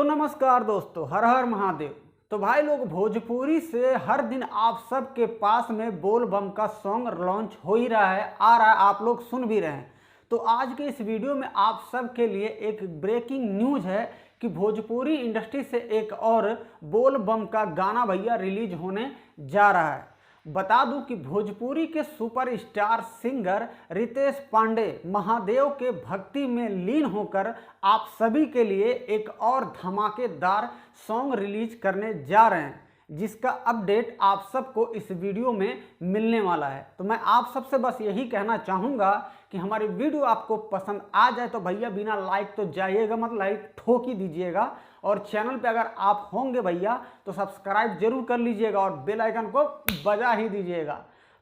नमस्कार दोस्तों, हर हर महादेव। तो भाई लोग, भोजपुरी से हर दिन आप सब के पास में बोल बम का सॉन्ग लॉन्च हो ही रहा है, आ रहा है, आप लोग सुन भी रहे हैं। तो आज के इस वीडियो में आप सब के लिए एक ब्रेकिंग न्यूज है कि भोजपुरी इंडस्ट्री से एक और बोल बम का गाना भैया रिलीज होने जा रहा है। बता दूं कि भोजपुरी के सुपरस्टार सिंगर रितेश पांडे महादेव के भक्ति में लीन होकर आप सभी के लिए एक और धमाकेदार सॉन्ग रिलीज करने जा रहे हैं, जिसका अपडेट आप सबको इस वीडियो में मिलने वाला है। तो मैं आप सबसे बस यही कहना चाहूँगा कि हमारी वीडियो आपको पसंद आ जाए तो भैया बिना लाइक तो जाइएगा, मतलब लाइक ठोक ही दीजिएगा। और चैनल पे अगर आप होंगे भैया तो सब्सक्राइब जरूर कर लीजिएगा और बेल आइकन को बजा ही दीजिएगा।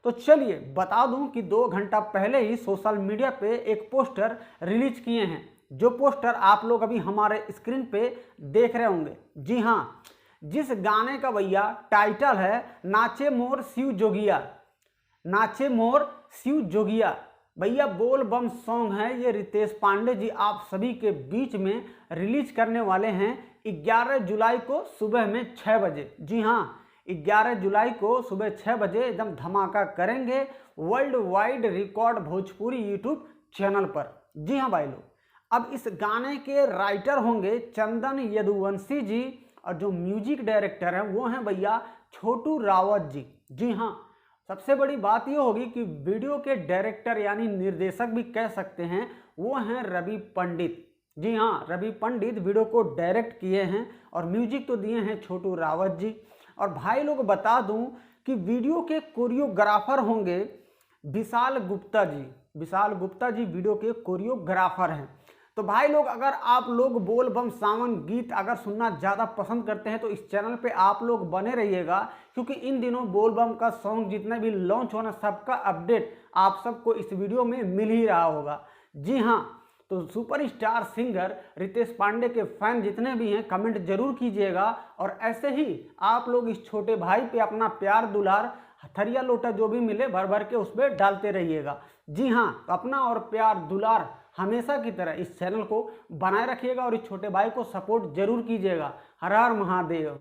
तो चलिए बता दूं कि 2 घंटा पहले ही सोशल मीडिया पे एक पोस्टर रिलीज किए हैं, जो पोस्टर आप लोग अभी हमारे स्क्रीन पे देख रहे होंगे। जी हाँ, जिस गाने का भैया टाइटल है नाचे मोर शिव जोगिया, नाचे मोर शिव जोगिया। भैया बोल बम सॉन्ग है ये, रितेश पांडे जी आप सभी के बीच में रिलीज करने वाले हैं 11 जुलाई को सुबह में 6 बजे। जी हाँ, 11 जुलाई को सुबह 6 बजे एकदम धमाका करेंगे world wide record Bhojpuri YouTube channel पर। जी हाँ भाई लोग, अब इस गाने के राइटर होंगे चंदन यदुवंशी जी और जो म्यूजिक डायरेक्टर हैं वो हैं भैया छोटू रावत जी। जी हाँ, सबसे बड़ी बात ये होगी कि वीडियो के डायरेक्टर यानी निर्देशक भी कह सकते हैं वो हैं रवि पंडित। जी हाँ, रवि पंडित वीडियो को डायरेक्ट किए हैं और म्यूजिक तो दिए हैं छोटू रावत जी। और भाई लोग बता दूं कि वीडियो के कोरियोग्राफर होंगे विशाल गुप्ता जी। विशाल गुप्ता जी वीडियो के कोरियोग्राफर हैं। तो भाई लोग, अगर आप लोग बोल बम सावन गीत अगर सुनना ज़्यादा पसंद करते हैं तो इस चैनल पे आप लोग बने रहिएगा, क्योंकि इन दिनों बोल बम का सॉन्ग जितने भी लॉन्च होना सबका अपडेट आप सबको इस वीडियो में मिल ही रहा होगा। जी हाँ, तो सुपरस्टार सिंगर रितेश पांडे के फैन जितने भी हैं कमेंट जरूर कीजिएगा और ऐसे ही आप लोग इस छोटे भाई पे अपना प्यार दुलार थरिया लोटा जो भी मिले भर भर के उस पर डालते रहिएगा। जी हाँ, तो अपना और प्यार दुलार हमेशा की तरह इस चैनल को बनाए रखिएगा और इस छोटे भाई को सपोर्ट जरूर कीजिएगा। हर हर महादेव।